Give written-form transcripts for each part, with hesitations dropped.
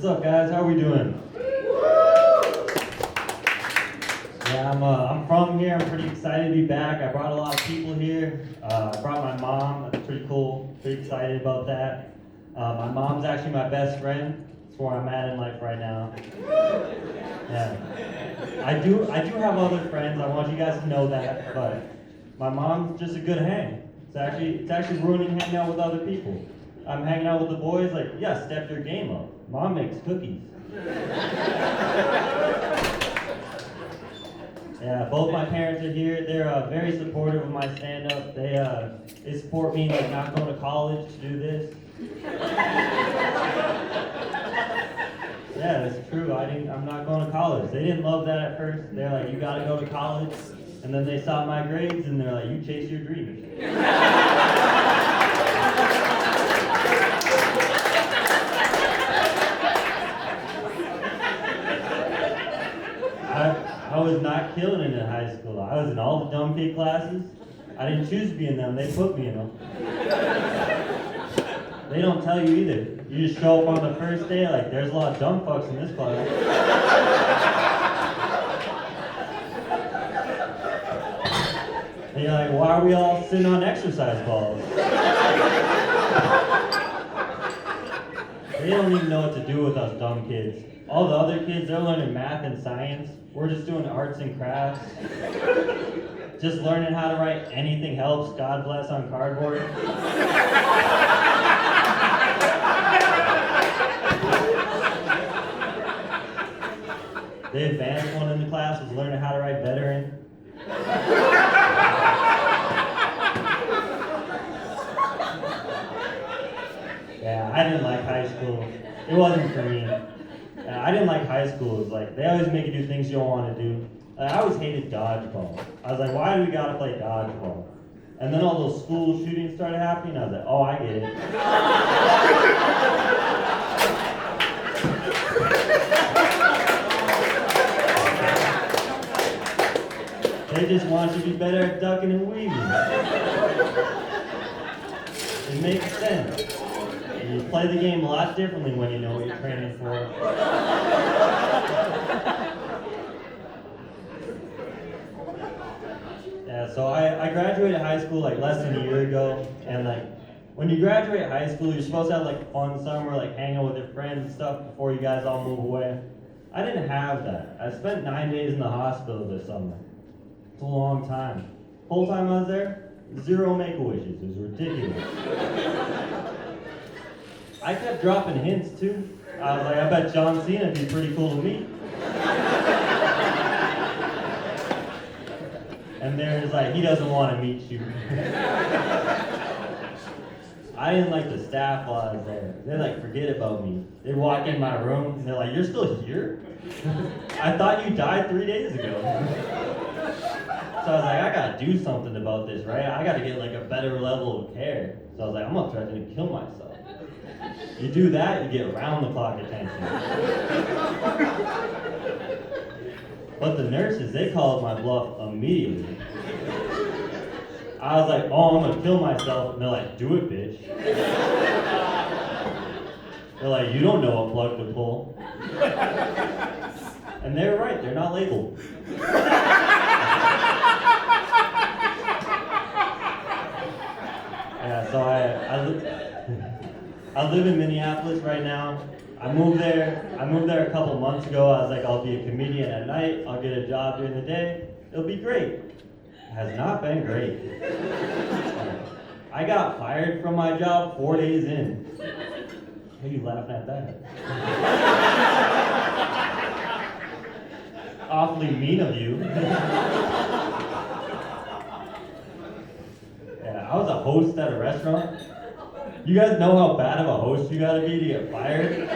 What's up, guys? How are we doing? Yeah, I'm from here. I'm pretty excited to be back. I brought a lot of people here. I brought my mom. That's pretty cool. Pretty excited about that. My mom's actually my best friend. That's where I'm at in life right now. Yeah, I do have other friends. I want you guys to know that. But my mom's just a good hang. It's actually ruining hanging out with other people. I'm hanging out with the boys. Like, yeah, step your game up. Mom makes cookies. Yeah, both my parents are here. They're very supportive of my stand-up. They support me like not going to college to do this. Yeah, that's true. I'm not going to college. They didn't love that at first. They're like, you got to go to college. And then they saw my grades and they're like, you chase your dreams. I was not killing it in high school. I was in all the dumb kid classes. I didn't choose to be in them. They put me in them. They don't tell you either. You just show up on the first day like, there's a lot of dumb fucks in this class. And you're like, why are we all sitting on exercise balls? They don't even know what to do with us dumb kids. All the other kids, they're learning math and science. We're just doing arts and crafts. Just learning how to write anything helps, God bless, on cardboard. The advanced one in the class was learning how to write veteran. Yeah, I didn't like high school. It wasn't for me. I didn't like high school. It's like, they always make you do things you don't want to do. I always hated dodgeball. I was like, why do we gotta play dodgeball? And then all those school shootings started happening. I was like, oh, I get it. They just want you to be better at ducking and weaving. It makes sense. You play the game a lot differently when you know what you're training for. Yeah, so I graduated high school like less than a year ago, and like when you graduate high school, you're supposed to have like fun summer, like hang out with your friends and stuff before you guys all move away. I didn't have that. I spent 9 days in the hospital this summer. It's a long time. The whole time I was there, 0 make-a-wishes. It was ridiculous. I kept dropping hints too. I was like, I bet John Cena would be pretty cool to meet. And they're just like, he doesn't want to meet you. I didn't like the staff while I was there. They're like, forget about me. They'd walk in my room and they're like, you're still here? I thought you died 3 days ago. So I was like, I gotta do something about this, right? I gotta get like a better level of care. So I was like, I'm gonna threaten to kill myself. You do that, you get round-the-clock attention. But the nurses, they called my bluff immediately. I was like, oh, I'm gonna kill myself. And they're like, do it, bitch. They're like, you don't know what plug to pull. And they're right, they're not labeled. Yeah, so I live in Minneapolis right now. I moved there a couple months ago. I was like, I'll be a comedian at night. I'll get a job during the day. It'll be great. It has not been great. I got fired from my job 4 days in. Why are you laughing at that? Awfully mean of you. Yeah, I was a host at a restaurant. You guys know how bad of a host you gotta be to get fired?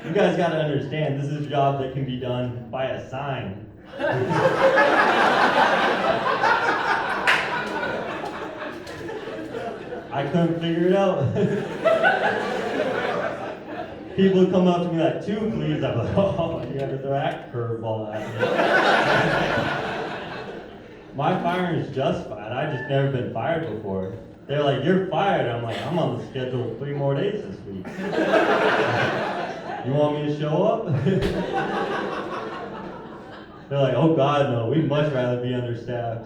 You guys gotta understand, this is a job that can be done by a sign. I couldn't figure it out. People would come up to me like, 2, please. I'm like, oh, you gotta throw that curveball at me. My firing is justified. I've just never been fired before. They're like, you're fired. I'm like, I'm on the schedule 3 more days this week. You want me to show up? They're like, oh God, no, we'd much rather be understaffed.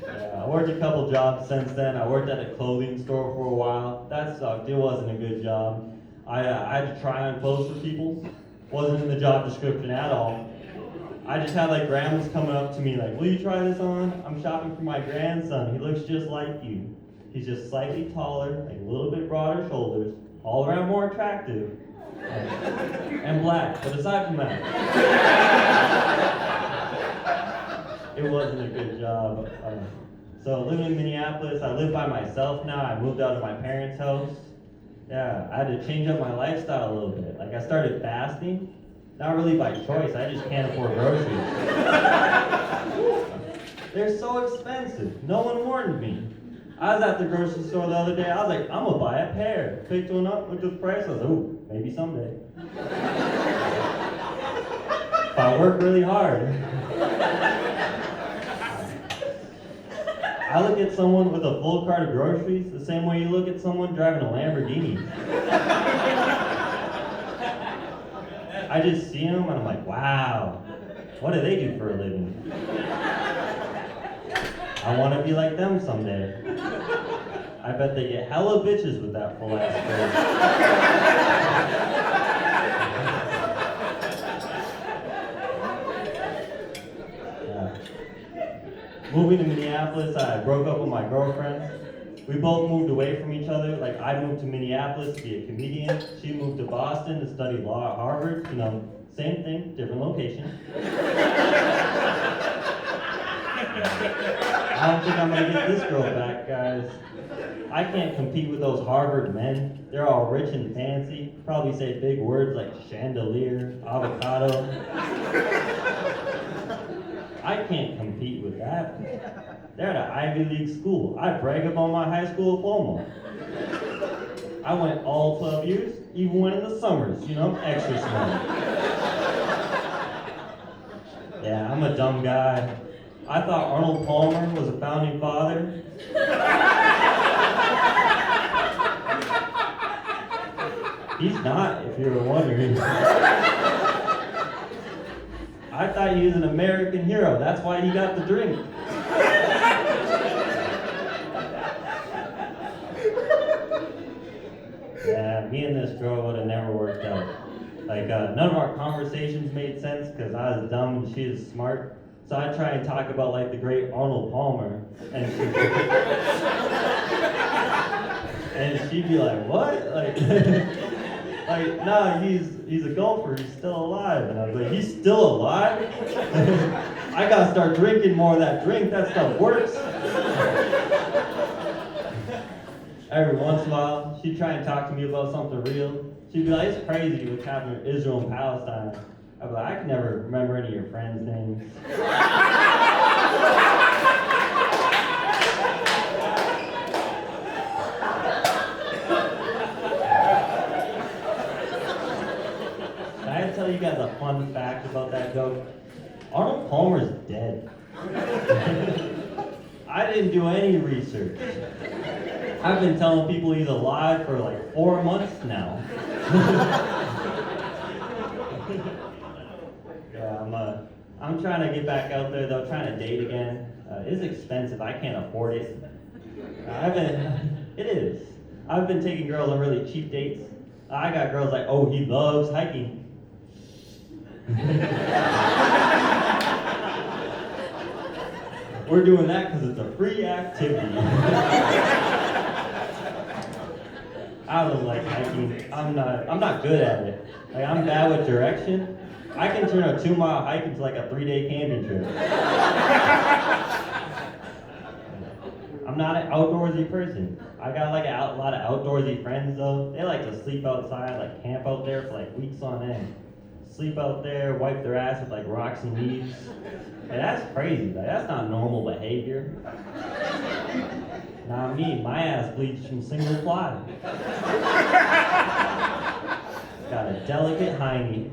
Yeah, I worked a couple jobs since then. I worked at a clothing store for a while. That sucked, it wasn't a good job. I had to try on clothes for people. Wasn't in the job description at all. I just had like grandmas coming up to me like, will you try this on? I'm shopping for my grandson. He looks just like you. He's just slightly taller, like a little bit broader shoulders, all around more attractive, and black. But aside from that, it wasn't a good job. So living in Minneapolis, I live by myself now. I moved out of my parents' house. Yeah, I had to change up my lifestyle a little bit. Like I started fasting. Not really by choice, I just can't afford groceries. They're so expensive. No one warned me. I was at the grocery store the other day, I was like, I'm gonna buy a pair. Picked one up, looked at the price, I was like, ooh, maybe someday. If I work really hard. I look at someone with a full cart of groceries the same way you look at someone driving a Lamborghini. I just see them and I'm like, wow, what do they do for a living? I want to be like them someday. I bet they get hella bitches with that full ass Yeah. Moving to Minneapolis, I broke up with my girlfriend. We both moved away from each other. Like I moved to Minneapolis to be a comedian. She moved to Boston to study law at Harvard. You know, same thing, different location. I don't think I'm gonna get this girl back, guys. I can't compete with those Harvard men. They're all rich and fancy. Probably say big words like chandelier, avocado. I can't compete with that. They're at an Ivy League school. I brag about my high school diploma. I went all 12 years, even went in the summers, you know, extra smart. Yeah, I'm a dumb guy. I thought Arnold Palmer was a founding father. He's not, if you were wondering. I thought he was an American hero. That's why he got the drink. Yeah, me and this girl would have never worked out. Like, none of our conversations made sense because I was dumb and she was smart. So I'd try and talk about, like, the great Arnold Palmer, and she'd be like, what? Like, like, nah, he's a golfer, he's still alive. And I was like, he's still alive? I gotta start drinking more of that drink, that stuff works. Every once in a while, she'd try and talk to me about something real. She'd be like, it's crazy what's happening in Israel and Palestine. I'd be like, I can never remember any of your friends' names. Can I tell you guys a fun fact about that joke? Arnold Palmer's dead. I didn't do any research. I've been telling people he's alive for like 4 months now. Yeah, I'm trying to get back out there though, trying to date again. It's expensive, I can't afford it. It is. I've been taking girls on really cheap dates. I got girls like, oh, he loves hiking. We're doing that because it's a free activity. I don't like hiking. I'm not good at it. Like, I'm bad with direction. I can turn a 2-mile hike into like a 3-day camping trip. I'm not an outdoorsy person. I got like a lot of outdoorsy friends though. They like to sleep outside, like camp out there for like weeks on end. Sleep out there, wipe their ass with like rocks and leaves. Hey, that's crazy. Like, that's not normal behavior. Not me. My ass bleeds from single ply. Got a delicate hiney.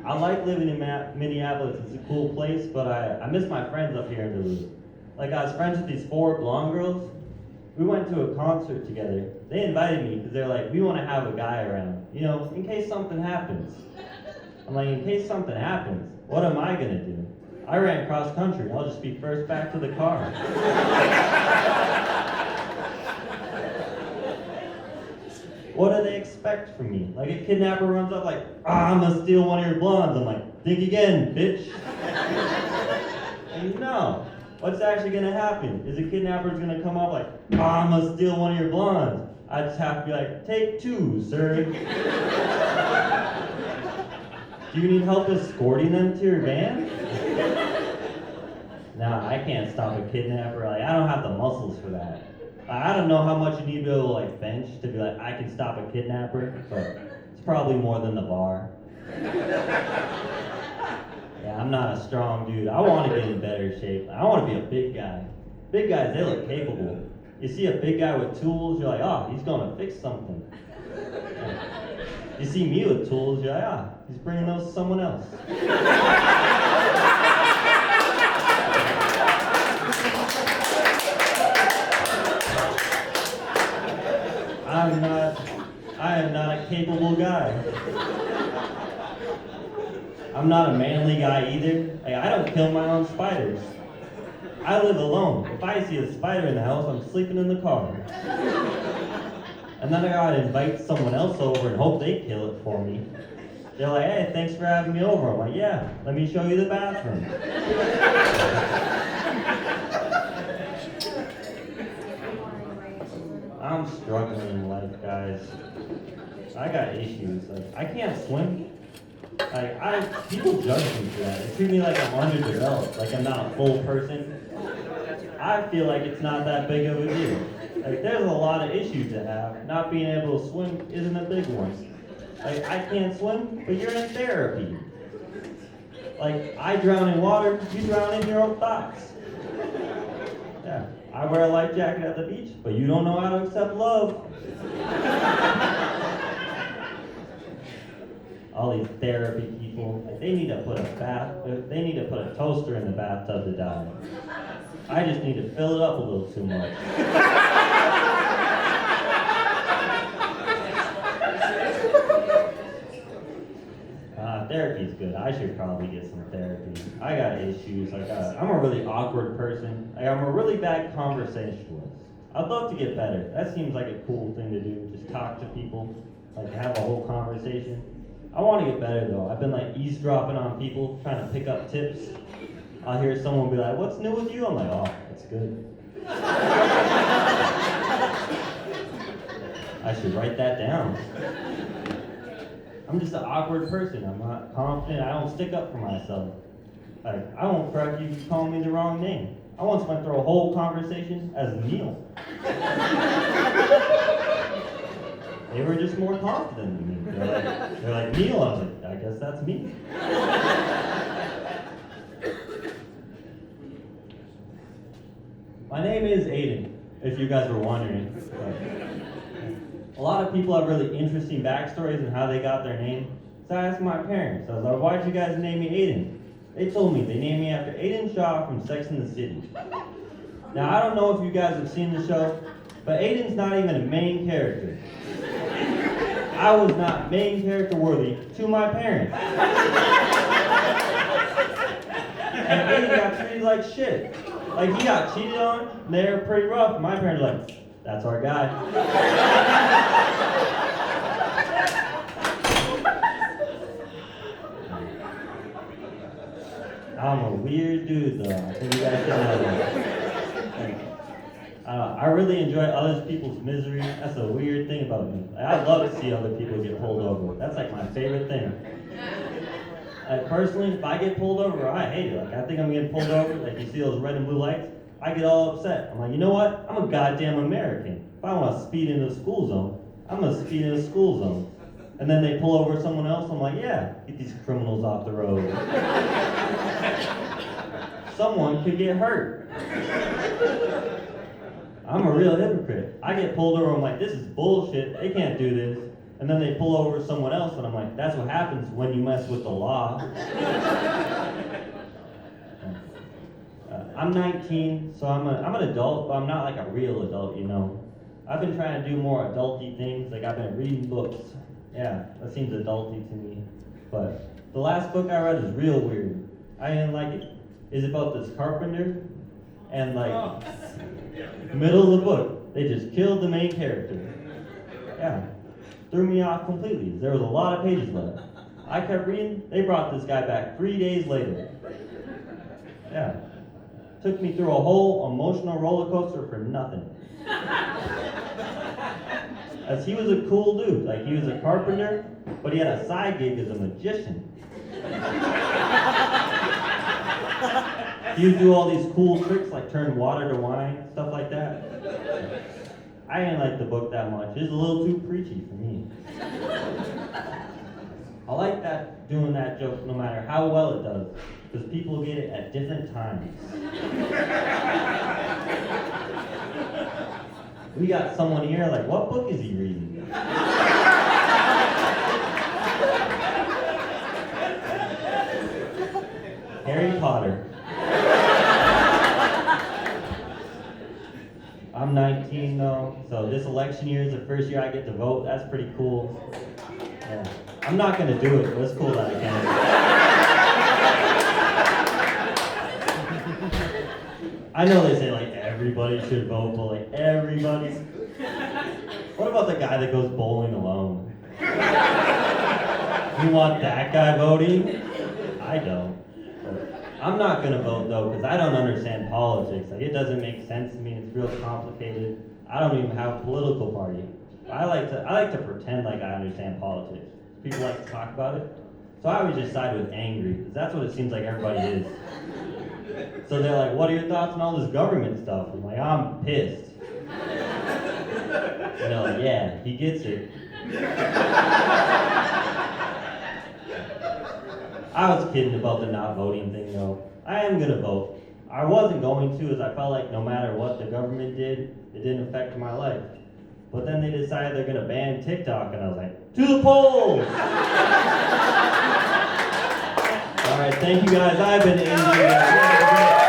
I I like living in Minneapolis. It's a cool place, but I miss my friends up here in Duluth. Like, I was friends with these 4 blonde girls. We went to a concert together. They invited me because they're like, we want to have a guy around, you know, in case something happens. I'm like, in case something happens, what am I gonna do? I ran cross country. I'll just be first back to the car. What do they expect from me? Like, a kidnapper runs up like, I'm gonna steal one of your blondes. I'm like, think again, bitch. And no. What's actually gonna happen? Is a kidnapper's gonna come up like, I'm gonna steal one of your blondes. I just have to be like, take 2, sir. Do you need help escorting them to your van? Nah, I can't stop a kidnapper. Like, I don't have the muscles for that. I don't know how much you need to be able to like bench to be like, I can stop a kidnapper, but it's probably more than the bar. Yeah, I'm not a strong dude. I want to get in better shape. I want to be a big guy. Big guys, they look capable. You see a big guy with tools, you're like, oh, he's gonna fix something. You see me with tools, you're like, ah, he's bringing those to someone else. I am not a capable guy. I'm not a manly guy either. Like, I don't kill my own spiders. I live alone. If I see a spider in the house, I'm sleeping in the car. And then I gotta invite someone else over and hope they kill it for me. They're like, hey, thanks for having me over. I'm like, yeah, let me show you the bathroom. I'm struggling in life, guys. I got issues. Like, I can't swim. Like, people judge me for that. They treat me like I'm underdeveloped, like I'm not a full person. I feel like it's not that big of a deal. Like, there's a lot of issues to have. Not being able to swim isn't a big one. Like, I can't swim, but you're in therapy. Like, I drown in water, you drown in your own thoughts. Yeah, I wear a life jacket at the beach, but you don't know how to accept love. All these therapy people, like, they need to put a toaster in the bathtub to die. I just need to fill it up a little too much. Therapy's good. I should probably get some therapy. I got issues. I'm a really awkward person. I'm a really bad conversationalist. I'd love to get better. That seems like a cool thing to do. Just talk to people, like have a whole conversation. I want to get better though. I've been like eavesdropping on people, trying to pick up tips. I'll hear someone be like, what's new with you? I'm like, oh, that's good. I should write that down. I'm just an awkward person. I'm not confident. I don't stick up for myself. Like, I won't correct you if you call me the wrong name. I once went through a whole conversation as Neil. They were just more confident than me. They're like Neil. I was like, I guess that's me. My name is Aiden, if you guys were wondering. A lot of people have really interesting backstories on how they got their name. So I asked my parents, I was like, why'd you guys name me Aiden? They told me they named me after Aiden Shaw from Sex and the City. Now, I don't know if you guys have seen the show, but Aiden's not even a main character. I was not main character worthy to my parents. And Aiden got treated like shit. Like, he got cheated on, and they were pretty rough. My parents were like, that's our guy. I'm a weird dude, though. I think you guys should know that. I really enjoy other people's misery. That's a weird thing about me. I love to see other people get pulled over. That's like my favorite thing. Personally, if I get pulled over, I hate it. Like, I think I'm getting pulled over. Like, you see those red and blue lights, I get all upset. I'm like, you know what? I'm a goddamn American. If I want to speed into a school zone, I'm going to speed into a school zone. And then they pull over someone else, I'm like, yeah, get these criminals off the road. Someone could get hurt. I'm a real hypocrite. I get pulled over, I'm like, this is bullshit. They can't do this. And then they pull over someone else, and I'm like, that's what happens when you mess with the law. I'm 19, so I'm an adult, but I'm not like a real adult, you know. I've been trying to do more adulty things, like I've been reading books. Yeah, that seems adulty to me. But the last book I read is real weird. I didn't like it. It's about this carpenter, and like, middle of the book, they just killed the main character. Yeah, threw me off completely. There was a lot of pages left. I kept reading, they brought this guy back 3 days later. Yeah, took me through a whole emotional roller coaster for nothing. As he was a cool dude, like he was a carpenter, but he had a side gig as a magician. He would do all these cool tricks like turn water to wine, stuff like that. I didn't like the book that much. It was a little too preachy for me. I like that doing that joke no matter how well it does, because people get it at different times. We got someone here like, what book is he reading? Harry Potter. I'm 19 though, so this election year is the first year I get to vote. That's pretty cool. Yeah. I'm not gonna do it, but it's cool that I can. I know they say like everybody should vote, but like everybody. What about the guy that goes bowling alone? You want that guy voting? I don't. I'm not gonna vote though, because I don't understand politics. Like it doesn't make sense to me. It's real complicated. I don't even have a political party. I like to pretend like I understand politics. People like to talk about it. So I always just side with angry, because that's what it seems like everybody is. So they're like, what are your thoughts on all this government stuff? I'm like, I'm pissed. And they're like, yeah, he gets it. I was kidding about the not voting thing though. I am gonna vote. I wasn't going to, as I felt like no matter what the government did, it didn't affect my life. But then they decided they're gonna ban TikTok, and I was like, to the polls! Alright, thank you guys. I've been Andy.